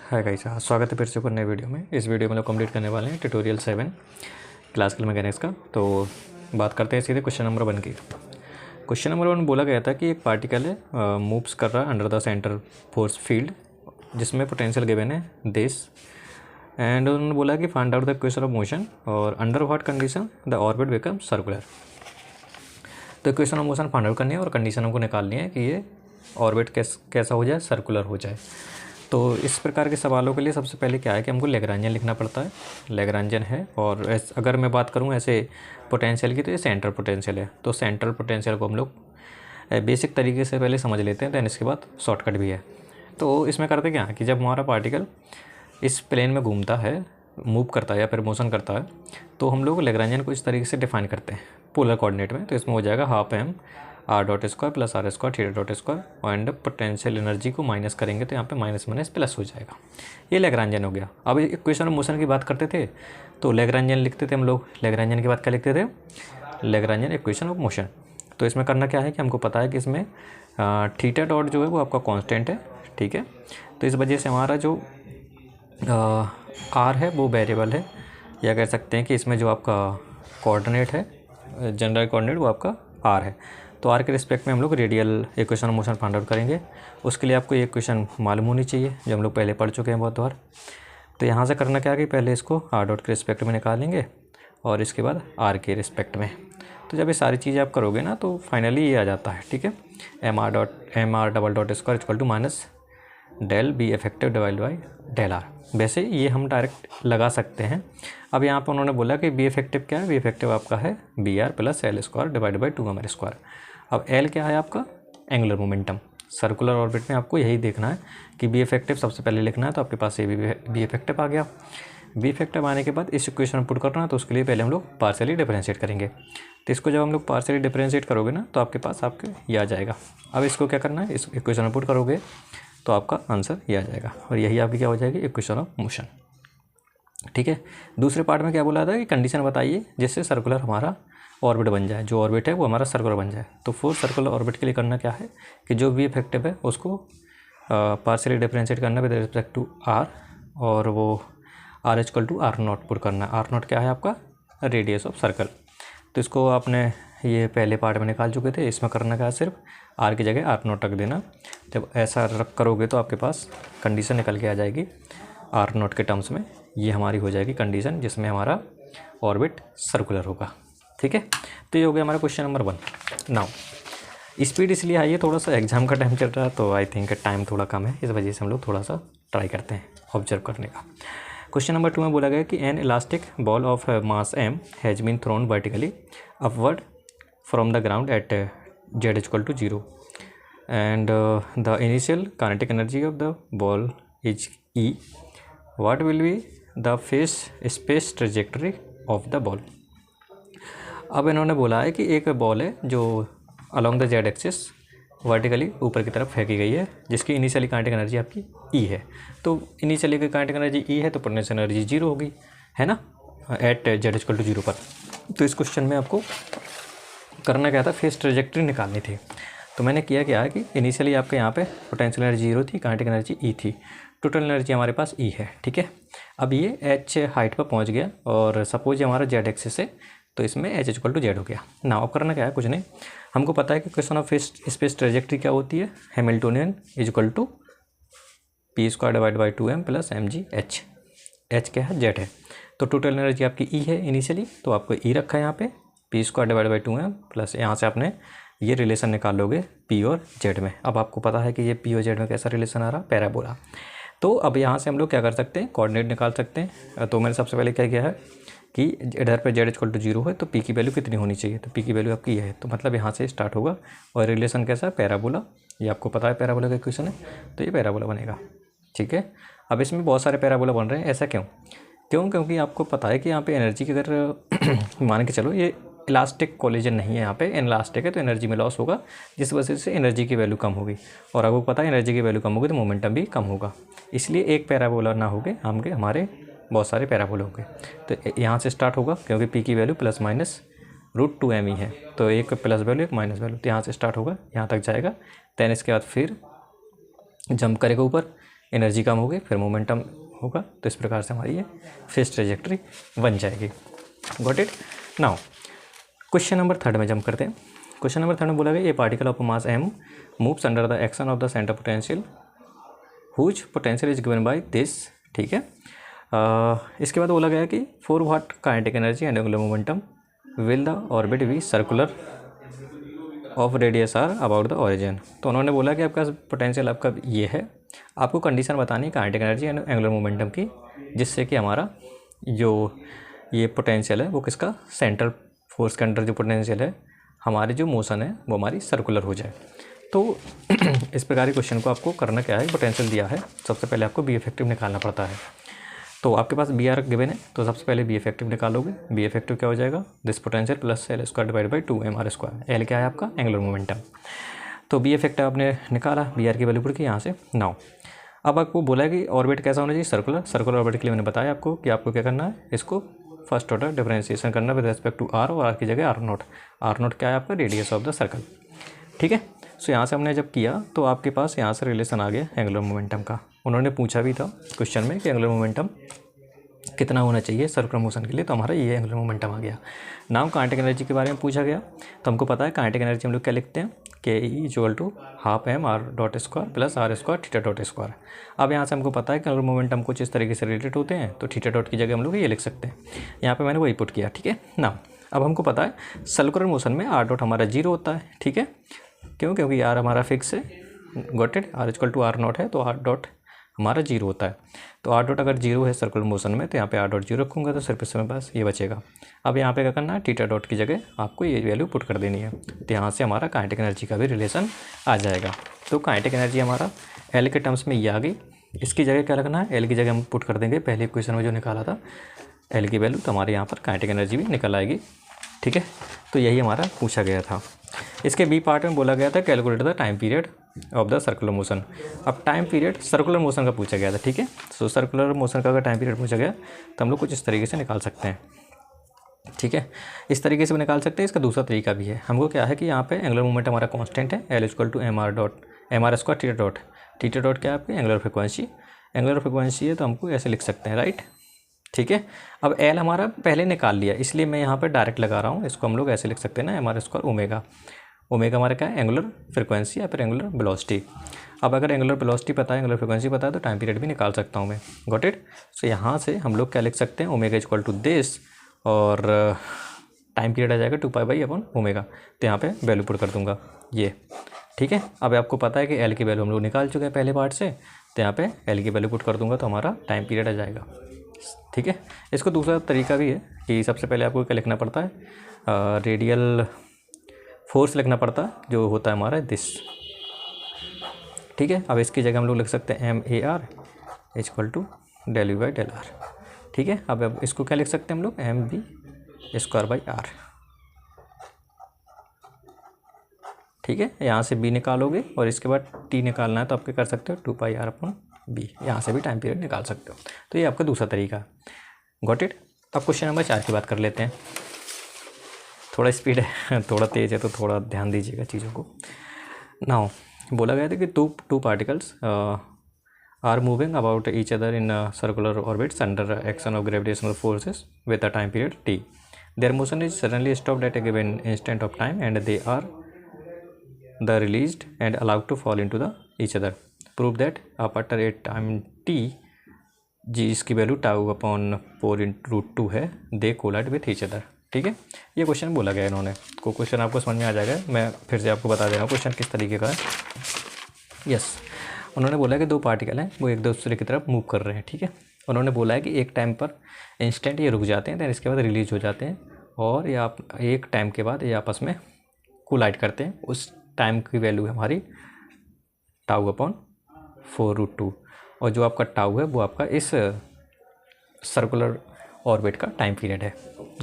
Hi guys, स्वागत है फिर से एक नए वीडियो में। इस वीडियो में लोग कंप्लीट करने वाले हैं ट्यूटोरियल 7 क्लासिकल मैकेनिक्स का। तो बात करते हैं सीधे क्वेश्चन नंबर 1 की। क्वेश्चन नंबर 1 बोला गया था कि एक पार्टिकल है मूव्स कर रहा है under the centre force field, जिसमें पोटेंशियल गिवन है दिस, एंड उन्होंने बोला कि find out the equation of motion और under what condition the orbit become circular. तो equation of motion find out करनी है और कंडीशन हमको निकालनी है कि ये ऑर्बिट कैसा हो जाए, सर्कुलर हो जाए। तो इस प्रकार के सवालों के लिए सबसे पहले क्या है कि हमको लैग्रांजियन लिखना पड़ता है। लैग्रांजियन है, और अगर मैं बात करूँ ऐसे पोटेंशियल की, तो ये सेंट्रल पोटेंशियल है। तो सेंट्रल पोटेंशियल को हम लोग बेसिक तरीके से पहले समझ लेते हैं, दैन इसके बाद शॉर्टकट भी है। तो इसमें करते क्या है कि जब हमारा पार्टिकल इस प्लेन में घूमता है, मूव करता है या फिर मोशन करता है, तो हम लोग लैग्रांजियन को इस तरीके से डिफाइन करते हैं पोलर कोऑर्डिनेट में। तो इसमें हो जाएगा half M R dot square plus R square theta dot square, and potential energy को माइनस करेंगे तो यहाँ पे माइनस माइनस प्लस हो जाएगा। ये लैग्रांजियन हो गया। अब इक्वेशन ऑफ मोशन की बात करते थे तो लैग्रांजियन लिखते थे हम लोग। लैग्रांजियन के बाद क्या लिखते थे? Lagrangian equation of motion. तो इसमें करना क्या है कि हमको पता है कि इसमें थीटा डॉट जो है वो आपका कॉन्स्टेंट है, ठीक है। तो इस वजह से हमारा जो आर है वो वेरिएबल है, या कह सकते हैं कि इसमें जो आपका कोऑर्डिनेट है, जनरल कोऑर्डिनेट, वो आपका आर है। तो आर के रिस्पेक्ट में हम लोग radial equation of motion find out करेंगे। उसके लिए आपको ये इक्वेशन मालूम होनी चाहिए, जो हम लोग पहले पढ़ चुके हैं बहुत बार। तो यहाँ से करना क्या है कि पहले इसको आर डॉट के रिस्पेक्ट में निकालेंगे और इसके बाद आर के रिस्पेक्ट में। तो जब ये सारी चीज़ें आप करोगे ना तो फाइनली ये आ जाता है, ठीक है। M R double dot square equal to minus del B effective divide by del R. वैसे ये हम डायरेक्ट लगा सकते हैं। अब यहाँ पर उन्होंने बोला कि बी इफेक्टिव क्या है? बी इफेक्टिव आपका है B R plus L square divide by 2m square. अब एल क्या है आपका? Angular momentum. सर्कुलर ऑर्बिट में आपको यही देखना है कि बी इफेक्टिव सबसे पहले लिखना है। तो आपके पास ये बी इफेक्टिव आ गया। बी इफेक्टिव आने के बाद इस इक्वेशन में पुट करना है, तो उसके लिए पहले हम लोग पार्शियली डिफरेंशिएट करेंगे। तो इसको जब हम लोग पार्शियली डिफरेंशिएट करोगे ना तो आपके पास आपके ये आ जाएगा। अब इसको क्या करना है, इस इक्वेशन में पुट करोगे तो आपका आंसर ये आ जाएगा, और यही आपकी क्या हो जाएगी? इक्वेशन ऑफ मोशन, ठीक है। दूसरे पार्ट में क्या बोला था कि कंडीशन बताइए जिससे सर्कुलर हमारा ऑर्बिट बन जाए, जो ऑर्बिट है वो हमारा सर्कुलर बन जाए। तो फोर सर्कुलर ऑर्बिट के लिए करना क्या है कि जो भी इफेक्टिव है उसको पार्शियली डिफरेंशिएट करना विद रिस्पेक्ट टू आर, और वो R equal to R not put करना। आर नॉट क्या है आपका? Radius of circle. तो इसको आपने ये पहले पार्ट में निकाल चुके थे। इसमें करना क्या है, सिर्फ आर की जगह आर नॉट रख देना। जब ऐसा रख करोगे तो आपके पास कंडीशन निकल के आ जाएगी आर नॉट के टर्म्स में। ये हमारी हो जाएगी कंडीशन जिसमें हमारा ऑर्बिट सर्कुलर होगा, ठीक है। तो ये हो गया हमारा क्वेश्चन नंबर 1। नाउ स्पीड इसलिए हाई है, थोड़ा सा एग्जाम का टाइम चल रहा है तो आई थिंक टाइम थोड़ा कम है, इस वजह से हम लोग थोड़ा सा ट्राई करते हैं ऑब्जर्व करने का। क्वेश्चन नंबर 2 में बोला गया कि an elastic ball of mass M has been thrown vertically upward from the ground at z equal to 0, and the initial kinetic energy of the ball is E. What will be the space trajectory of the ball. अब इन्होंने बोला है कि एक ball है जो along the Z axis vertically ऊपर की तरफ फेंकी गई है, जिसकी इनिशियली काइनेटिक एनर्जी आपकी E है। तो इनिशियली की काइनेटिक एनर्जी E है तो पोटेंशियल एनर्जी 0 होगी, है ना, एट z इक्वल टू 0 पर। तो इस क्वेश्चन में आपको करना क्या था, फेस ट्रेजेक्टरी निकालनी थी। तो मैंने किया क्या है कि इनिशियली आपके यहाँ पे पोटेंशियल एनर्जी 0 थी, काइनेटिक एनर्जी E थी, टोटल एनर्जी हमारे पास E है, ठीक है। अब ये h हाइट पर पहुँच गया और सपोज ये हमारा z एक्सिस है, तो इसमें h इक्वल टू z हो गया ना। अब करना क्या है, कुछ नहीं, हमको पता है कि क्वेश्चन ऑफ स्पेस ट्रेजेक्टरी क्या होती है, Hamiltonian is equal to P square divide by 2m plus mg h। h क्या है? z है। तो टोटल एनर्जी आपकी E है इनिशियली, तो आपको E रखा है यहाँ पे P square divide by 2m plus, यहाँ से आपने ये रिलेशन निकाल लोगे P और Z में। अब आपको पता है कि ये P और Z में कैसा रिलेशन आ रहा, पैराबोला। तो अब यहाँ से हम लोग क्या कर सकते हैं, कोऑर्डिनेट निकाल सकते हैं। तो मैंने सबसे पहले क्या किया है कि इधर पे z इक्वल टू 0 है तो P की वैल्यू कितनी होनी चाहिए, तो P की वैल्यू आपकी ये है। तो मतलब यहाँ से स्टार्ट होगा, और रिलेशन कैसा है, पैराबोला। ये आपको पता है पैराबोला का इक्वेशन है, तो ये पैराबोला बनेगा, ठीक है। अब इसमें बहुत सारे पैराबोला बन रहे हैं, ऐसा क्योंकि आपको पता है कि यहाँ पे एनर्जी की अगर मान के चलो ये इलास्टिक कोलिजन नहीं है, यहाँ पे इलास्टिक है तो एनर्जी में लॉस होगा, जिस वजह से एनर्जी की वैल्यू कम होगी, और आपको पता है एनर्जी की वैल्यू कम होगी तो मोमेंटम भी कम होगा। इसलिए एक पैराबोला ना होगे हमारे बहुत सारे पैराबोला होंगे। तो यहाँ से स्टार्ट होगा क्योंकि P की वैल्यू प्लस माइनस √2m ही है, तो एक प्लस वैल्यू एक माइनस वैल्यू, तो यहाँ से स्टार्ट होगा, यहाँ तक जाएगा। दैन इसके बाद फिर जंप करेगा ऊपर, एनर्जी कम होगी, फिर मोमेंटम होगा, तो इस प्रकार से हमारी ये फेज ट्रेजेक्ट्री बन जाएगी। Got it. Now question number 3 में जंप करते हैं। क्वेश्चन नंबर 3 में बोला गया a particle of mass m moves under the action of the center potential whose potential is given by this. ठीक है। इसके बाद बोला गया कि for what kinetic energy and angular momentum will the orbit be circular of radius R about the origin. तो उन्होंने बोला कि आपका पोटेंशियल आपका ये है, आपको कंडीशन बतानी है kinetic energy and angular momentum की, जिससे कि हमारा जो ये पोटेंशियल है वो किसका, सेंट्रल फोर्स के अंडर जो पोटेंशियल है, हमारी जो मोशन है वो हमारी सर्कुलर हो जाए। तो इस प्रकार के क्वेश्चन को आपको करना क्या है, पोटेंशियल दिया है, सबसे पहले आपको बी इफेक्टिव निकालना पड़ता है। तो आपके पास बी आर गिवन है, तो सबसे पहले बी इफेक्टिव निकालोगे। बी इफेक्टिव क्या हो जाएगा, this potential plus L square divide by 2mr²। L क्या है आपका, एंगुलर मोमेंटम। तो बी इफेक्टिव आपने निकाला, बी आर की वैल्यू पुट की यहाँ से। नाउ अब आपको बोला है कि ऑर्बिट कैसा होना चाहिए, सर्कुलर। सर्कुलर ऑर्बिट के लिए मैंने बताया आपको कि आपको क्या करना है, इसको फर्स्ट ऑर्डर डिफरेंशिएशन करना विद रेस्पेक्ट टू आर, और आर की जगह r0। r0 क्या है आपका, रेडियस ऑफ द सर्कल। ठीक है। सो यहाँ से हमने जब किया तो आपके पास यहाँ से रिलेशन आ गया एंगुलर मोमेंटम का। उन्होंने पूछा भी था क्वेश्चन में कि एंगुलर मोमेंटम कितना होना चाहिए सर्कुलर मोशन के लिए, तो हमारा ये एंगुलर मोमेंटम आ गया। नाउ काइनेटिक एनर्जी के बारे में पूछा गया, तो हमको पता है काइनेटिक एनर्जी हम लोग क्या लिखते हैं, K E equal to half M R dot square plus R square theta dot square. अब यहाँ से हमको पता है कि एंगुलर मोमेंटम कुछ इस तरीके से रिलेटेड होते हैं, तो थीटा डॉट की जगह हम लोग ये लिख सकते हैं। यहाँ पे मैंने वही पुट किया। ठीक है ना। अब हमको पता है सर्कुलर मोशन में आर डॉट हमारा 0 होता है। ठीक है, क्योंकि आर हमारा फिक्स है। Got it. R equal to R not है, तो आर डॉट हमारा 0 होता है। तो आर डॉट अगर 0 है सर्कुलर मोशन में, तो यहाँ पे आर डॉट 0 रखूँगा, तो सिर्फ इसमें बस ये बचेगा। अब यहाँ पे क्या करना है, थीटा डॉट की जगह आपको ये वैल्यू पुट कर देनी है, तो यहाँ से हमारा काइनेटिक एनर्जी का भी रिलेशन आ जाएगा। तो काइनेटिक एनर्जी हमारा एल के टर्म्स में ये आ गई। इसकी जगह क्या रखना है, एल की जगह हम पुट कर देंगे पहले इक्वेशन में जो निकाला था एल की वैल्यू, तो हमारे यहाँ पर काइनेटिक एनर्जी भी निकल आएगी। ठीक है, तो यही हमारा पूछा गया था। इसके बी पार्ट में बोला गया था calculate the time period of the circular motion. अब टाइम पीरियड सर्कुलर मोशन का पूछा गया था। ठीक है, सो सर्कुलर मोशन का अगर टाइम पीरियड पूछा गया तो हम लोग कुछ इस तरीके से निकाल सकते हैं। ठीक है, इस तरीके से भी निकाल सकते हैं। इसका दूसरा तरीका भी है। हमको क्या है कि यहाँ पे एंगुलर मोमेंट हमारा कांस्टेंट है, L equal to M R square theta dot. Theta dot क्या है आपकी, एंगुलर फ्रिक्वेंसी। एंगुलर फ्रिक्वेंसी है तो हमको ऐसे लिख सकते हैं, राइट। ठीक है, अब एल हमारा पहले निकाल लिया, इसलिए मैं यहाँ पर डायरेक्ट लगा रहा हूँ। इसको हम लोग ऐसे लिख सकते हैं ना, M R square omega. Omega हमारा क्या है, एंगुलर फ्रिक्वेंसी या फिर एंगुलर वेलोसिटी। अब अगर एंगुलर वेलोसिटी पता है, एंगुलर फ्रिक्वेंसी पता है, तो टाइम पीरियड भी निकाल सकता हूँ मैं। Got it. सो यहाँ से हम लोग क्या लिख सकते हैं, ओमेगा इक्वल टू दिस, और टाइम पीरियड आ जाएगा 2π/ओमेगा। तो यहाँ पे वैल्यू पुट कर दूंगा ये। ठीक है, अब आपको पता है कि एल की वैल्यू हम लोग निकाल चुके हैं पहले पार्ट से, तो यहाँ पे एल की वैल्यू पुट कर दूंगा तो हमारा टाइम पीरियड आ जाएगा। ठीक है, इसको दूसरा तरीका भी है कि सबसे पहले आपको क्या लिखना पड़ता है, रेडियल फोर्स लिखना पड़ता है, जो होता है हमारा दिस। ठीक है, अब इसकी जगह हम लोग लिख सकते हैं M A R equal to del U by del R. ठीक है, अब इसको क्या लिख सकते हैं हम लोग, M B square by R. ठीक है, यहाँ से बी निकालोगे और इसके बाद टी निकालना है, तो आप क्या कर सकते हो, 2πr/b। यहाँ से भी टाइम पीरियड निकाल सकते हो। तो ये आपका दूसरा तरीका। Got it. अब क्वेश्चन नंबर 4 की बात कर लेते हैं। थोड़ा स्पीड है, थोड़ा तेज़ है, तो थोड़ा ध्यान दीजिएगा चीज़ों को। नाउ बोला गया था कि two particles are moving about each other in circular orbits under action of gravitational forces with a time period T. Their motion is suddenly stopped at a given instant of time and they are the released and allowed to fall into the each other. Prove that after a time T, जी इसकी value τ/4 है, they collide with each other. ठीक है, ये question बोला गया इन्होंने, को क्वेश्चन आपको समझ में आ जाएगा। मैं फिर से आपको बता दे रहा हूँ क्वेश्चन किस तरीके का है। यस, उन्होंने बोला कि दो पार्टिकल हैं, वो एक दूसरे की तरफ मूव कर रहे हैं। ठीक है, उन्होंने बोला है कि एक टाइम पर इंस्टेंट ये रुक जाते हैं, दैन इसके बाद रिलीज हो जाते हैं, और या एक टाइम के बाद ये आपस में कोलाइड करते हैं। उस टाइम की वैल्यू है हमारी τ/4√2, और जो आपका टाउ है वो आपका इस सर्कुलर ऑर्बिट का टाइम पीरियड है।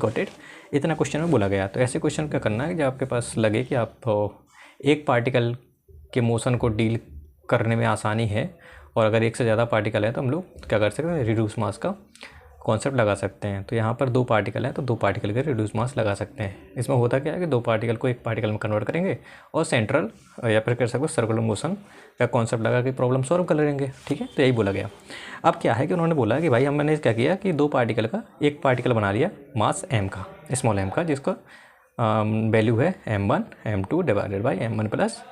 Got it. इतना क्वेश्चन में बोला गया। तो ऐसे क्वेश्चन क्या करना है, जब आपके पास लगे कि आप एक पार्टिकल के मोशन को डील करने में आसानी है, और अगर एक से ज़्यादा पार्टिकल है तो हम लोग क्या कर सकते हैं, रिड्यूस मास का कॉन्सेप्ट लगा सकते हैं। तो यहाँ पर 2 पार्टिकल हैं तो 2 पार्टिकल के रिड्यूस मास लगा सकते हैं। इसमें होता क्या है कि 2 पार्टिकल को एक पार्टिकल में कन्वर्ट करेंगे और सेंट्रल या फिर कह सकते हो सर्कुलर मोशन का कॉन्सेप्ट लगा के प्रॉब्लम सॉल्व कर लेंगे। ठीक है, तो यही बोला गया। अब क्या है कि उन्होंने बोला कि भाई मैंने क्या किया कि 2 पार्टिकल का एक पार्टिकल बना लिया मास m का, स्मॉल m का, जिसका वैल्यू है m1 m2 divided by m1 plus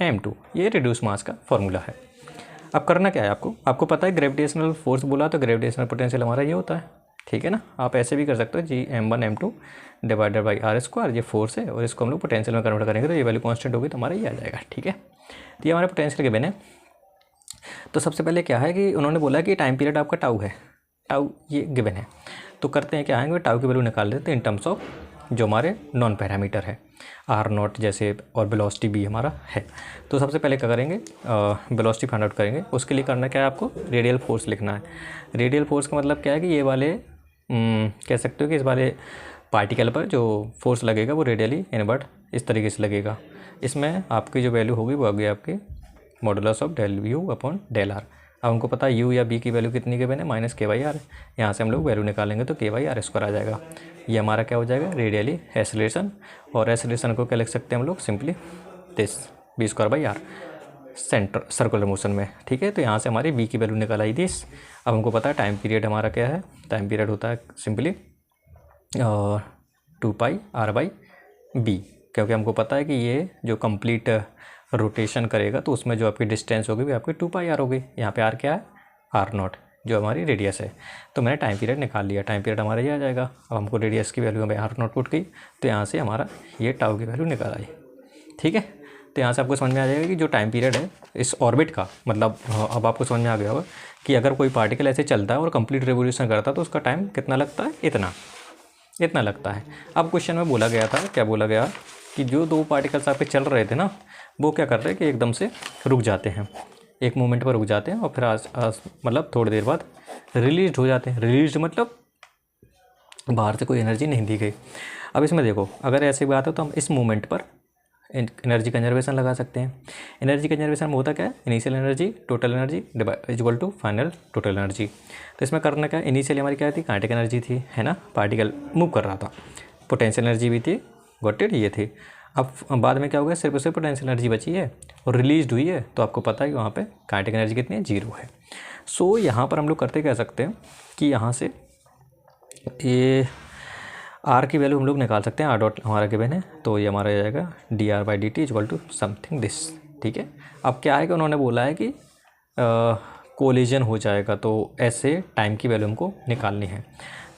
m2। ये रिड्यूस मास का फॉर्मूला है। अब करना क्या है आपको पता है ग्रेविटेशनल फोर्स बोला तो ग्रेविटेशनल पोटेंशियल हमारा ये होता है। ठीक है ना, आप ऐसे भी कर सकते हो जी m1 m2 divided by r square, ये फोर्स है और इसको हम लोग पोटेंशियल में कन्वर्ट करेंगे तो ये वैल्यू कांस्टेंट होगी तो हमारा ये आ जाएगा। ठीक है, तो ये हमारे पोटेंशियल गिवन है। तो सबसे पहले क्या है कि उन्होंने बोला कि टाइम पीरियड आपका टाउ है, टाउ ये गिवन है। तो करते हैं क्या है, टाउ की वैल्यू निकाल देते हैं इन टर्म्स ऑफ जो हमारे नॉन पैरामीटर है r0 जैसे, और वेलोसिटी भी हमारा है। तो सबसे पहले क्या करेंगे, वेलोसिटी फाइंड आउट करेंगे। उसके लिए करना क्या है, आपको रेडियल फोर्स लिखना है। रेडियल फोर्स का मतलब क्या है कि ये वाले कह सकते हो कि इस वाले पार्टिकल पर जो फोर्स लगेगा वो रेडियली इनवर्ट इस तरीके से लगेगा। इसमें आपकी जो वैल्यू होगी वो होगी आपकी modulus of del U upon del R. अब हमको पता है यू या बी की वैल्यू कितनी के बने, माइनस के बाई आर। यहाँ से हम लोग वैल्यू निकालेंगे तो के बाई आर स्क्वायर आ जाएगा। ये हमारा क्या हो जाएगा, रेडियली एक्सेलरेशन। और एक्सेलरेशन को क्या लिख सकते हैं हम लोग, simply this B square by R centre circular motion में। ठीक है, तो यहाँ से हमारी बी की वैल्यू निकल आई दिस। अब हमको पता है टाइम पीरियड हमारा क्या है, टाइम पीरियड होता है simply 2 pi R by B, क्योंकि हमको पता है कि ये जो कंप्लीट रोटेशन करेगा तो उसमें जो आपकी डिस्टेंस होगी वो आपकी 2 पाई आर होगी। यहाँ पे आर क्या है, r0 जो हमारी रेडियस है। तो मैंने टाइम पीरियड निकाल लिया, टाइम पीरियड हमारा ये आ जाएगा। अब हमको रेडियस की वैल्यू हमें r0 पुट की तो यहाँ से हमारा ये टाउ की वैल्यू निकल आई। ठीक है, तो यहाँ से आपको समझ में आ जाएगा कि जो टाइम पीरियड है इस ऑर्बिट का, मतलब अब आपको समझ में आ गया होगा कि अगर कोई पार्टिकल ऐसे चलता है और कंप्लीट रिवोल्यूशन करता है तो उसका टाइम कितना लगता है, इतना लगता है। अब क्वेश्चन में बोला गया था, क्या बोला गया कि जो 2 पार्टिकल्स आपके चल रहे थे ना, वो क्या कर रहे हैं कि एकदम से रुक जाते हैं, एक मोमेंट पर रुक जाते हैं और फिर मतलब थोड़ी देर बाद रिलीज हो जाते हैं। रिलीज मतलब बाहर से कोई एनर्जी नहीं दी गई। अब इसमें देखो, अगर ऐसी बात है तो हम इस मोमेंट पर एनर्जी कंजर्वेशन लगा सकते हैं। एनर्जी कंजर्वेशन में होता क्या है, initial energy total energy equal to final total energy. तो इसमें करना क्या, इनिशियल हमारी क्या थी, काइनेटिक एनर्जी थी, है ना, पार्टिकल मूव कर रहा था। पोटेंशियल एनर्जी भी थी, गॉट इट, ये थी। अब बाद में क्या हो गया, सिर्फ पोटेंशियल एनर्जी बची है और रिलीज हुई है, तो आपको पता है कि वहाँ पे काइनेटिक एनर्जी कितनी है, 0 है। सो यहाँ पर हम लोग करते कह सकते हैं कि यहाँ से ये आर की वैल्यू हम लोग निकाल सकते हैं, आर डॉट हमारा गिवन है, तो ये हमारा आ जाएगा D R by D T equal to something this. ठीक है, अब क्या है कि उन्होंने बोला है कि कोलिजन हो जाएगा, तो ऐसे टाइम की वैल्यू हमको निकालनी है।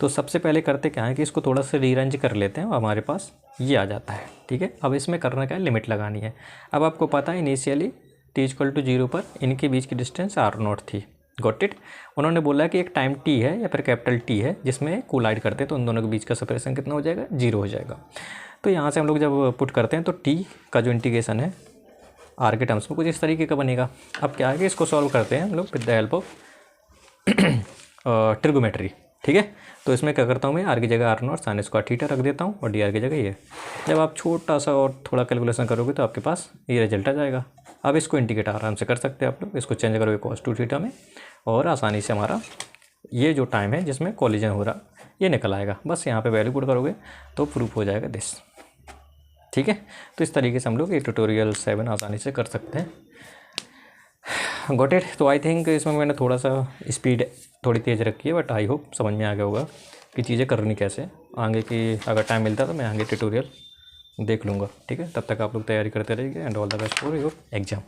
तो सबसे पहले करते क्या है कि इसको थोड़ा सा रीअरेंज कर लेते हैं और हमारे पास ये आ जाता है। ठीक है, अब इसमें करना क्या है, लिमिट लगानी है। अब आपको पता है इनिशियली टी इक्वल टू 0 पर इनके बीच की डिस्टेंस r0 थी, गॉट इट। उन्होंने बोला कि एक टाइम t है या फिर कैपिटल T है जिसमें कोलाइड करते हैं तो उन दोनों के बीच का सेपरेशन कितना हो जाएगा, 0 हो जाएगा। तो यहाँ से हम लोग जब पुट करते हैं तो t का जो इंटीग्रेशन है r के टर्म्स में कुछ इस तरीके का बनेगा। अब क्या है कि इसको सॉल्व करते हैं हम लोग with the help of trigonometry. ठीक है, तो इसमें क्या करता हूँ मैं, r की जगह r0 साइन स्क्वायर थीटा रख देता हूँ और dr की जगह ये। जब आप छोटा सा और थोड़ा कैलकुलेशन करोगे तो आपके पास ये रिजल्ट आ जाएगा। अब इसको इंटीग्रेट आराम से कर सकते हैं आप लोग, इसको चेंज करोगे cos 2 थीटा में और आसानी से हमारा ये जो टाइम है जिसमें कोलिजन हो रहा ये निकल आएगा। बस यहाँ पे वैल्यू पुट करोगे तो प्रूफ हो जाएगा दिस। ठीक है, तो इस तरीके से हम लोग ये ट्यूटोरियल 7 आसानी से कर सकते हैं, गॉट इट। तो आई थिंक इसमें मैंने थोड़ा सा स्पीड थोड़ी तेज़ रखी है, बट आई होप समझ में आ गया होगा कि चीज़ें करनी कैसे। आगे की अगर टाइम मिलता तो मैं आगे ट्यूटोरियल देख लूँगा। ठीक है, तब तक आप लोग तैयारी करते रहिए and all the best for your exam.